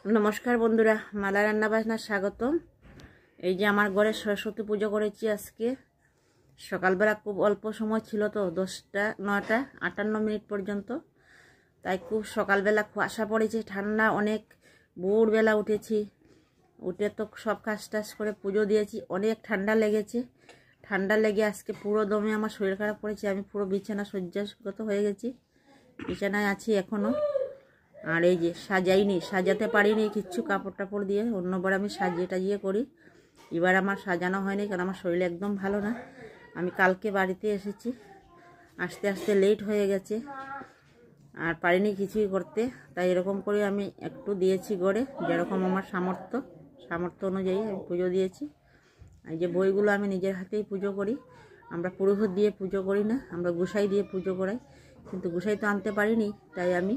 নমস্কার বন্ধুরা, মালা রান্না বান্নার স্বাগতম। এই যে আমার ঘরে সরস্বতী পুজো করেছি আজকে। সকালবেলা খুব অল্প সময় ছিল, তো 10টা 9টা 58 পর্যন্ত, তাই খুব সকালবেলা কুয়াশা পড়েছে, ঠান্ডা অনেক। ভোরবেলা উঠেছি, উঠে তো সব কাজ টাজ করে পুজো দিয়েছি। অনেক ঠান্ডা লেগেছে, ঠান্ডা লেগে আজকে পুরো দমে আমার শরীর খারাপ করেছে। আমি পুরো বিছানা শয্যাগত হয়ে গেছি, বিছানায় আছি এখনও। আর এই যে সাজাইনি, সাজাতে পারিনি কিচ্ছু, কাপড় টাপড় দিয়ে। অন্যবার আমি সাজিয়ে টাজিয়ে করি, এবার আমার সাজানো হয়নি, কারণ আমার শরীর একদম ভালো না। আমি কালকে বাড়িতে এসেছি, আস্তে আস্তে লেট হয়ে গেছে, আর পারিনি কিছুই করতে। তাই এরকম করে আমি একটু দিয়েছি গড়ে, যেরকম আমার সামর্থ্য অনুযায়ী আমি পুজো দিয়েছি। এই যে বইগুলো আমি নিজের হাতেই পুজো করি। আমরা পুরোহিত দিয়ে পুজো করি না, আমরা গোসাই দিয়ে পুজো করাই, কিন্তু গোসাই তো আনতে পারিনি, তাই আমি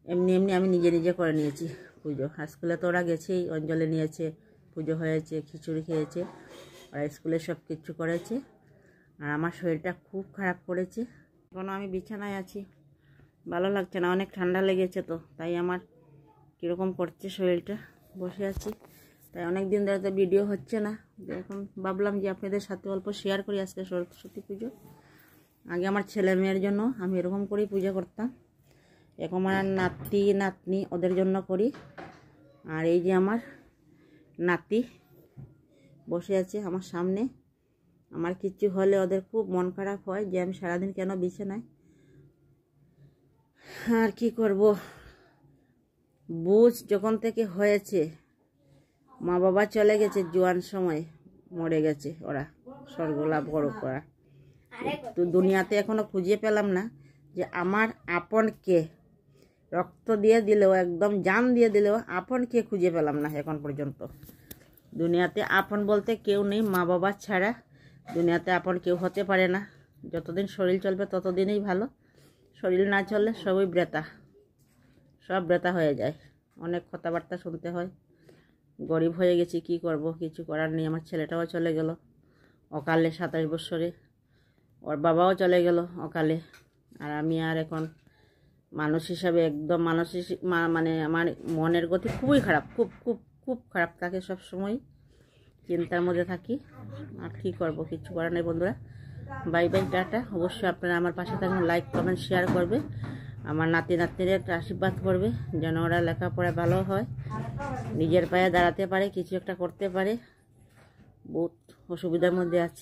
এমনি আমি নিজে নিজে করে নিয়েছি পুজো। আর স্কুলে তো ওরা গেছেই, অঞ্জলি নিয়েছে, পুজো হয়েছে, খিচুড়ি খেয়েছে, ওরা স্কুলে সব কিছু করেছে। আর আমার শরীরটা খুব খারাপ করেছে, এখনও আমি বিছানায় আছি, ভালো লাগছে না, অনেক ঠান্ডা লেগেছে, তো তাই আমার কীরকম করছে শরীরটা। বসে আছি, তাই অনেক দিন ধরে তো ভিডিও হচ্ছে না। এখন ভাবলাম যে আপনাদের সাথে অল্প শেয়ার করি আজকে সরস্বতী পুজো। আগে আমার ছেলে মেয়ের জন্য আমি এরকম করেই পূজা করতাম, এখন আমার নাতি নাতনি ওদের জন্য করি। আর এই যে আমার নাতি বসে আছে আমার সামনে। আমার কিচ্ছু হলে ওদের খুব মন খারাপ হয় যে আমি সারাদিন কেন বিছানায়। আর কি করব, বুঝ যখন থেকে হয়েছে, মা বাবা চলে গেছে, জোয়ান সময় মরে গেছে ওরা, স্বর্গলাভ করুক ওরা। তো দুনিয়াতে এখনো খুঁজে পেলাম না যে আমার আপন কে। রক্ত দিয়ে দিলেও, একদম জান দিয়ে দিলেও আপন কে খুঁজে পেলাম না এখন পর্যন্ত। দুনিয়াতে আপন বলতে কেউ নেই, মা বাবা ছাড়া দুনিয়াতে আপন কেউ হতে পারে না। যতদিন শরীর চলবে ততদিনই ভালো, শরীর না চললে সবই সব ব্রেতা হয়ে যায়। অনেক কথাবার্তা শুনতে হয়। গরিব হয়ে গেছি, কি করব, কিছু করার নেই। আমার ছেলেটাও চলে গেল অকালে, 27 বছরে। ওর বাবাও চলে গেল অকালে। আর আমি আর এখন মানুষ হিসাবে একদম মানে আমার মনের গতি খুবই খারাপ, খুব খুব খুব খারাপ থাকে, সব সময় চিন্তার মধ্যে থাকি। আর কি করব, কিছু করার নেই বন্ধুরা। Bye bye, tata. অবশ্যই আপনারা আমার পাশে থাকবেন, লাইক কমেন্ট শেয়ার করবে, আমার নাতি নাতনিদের একটা আশীর্বাদ করবে, যেন ওরা লেখাপড়া ভালো হয়, নিজের পায়ে দাঁড়াতে পারে, কিছু একটা করতে পারে। বহুত অসুবিধার মধ্যে আছি।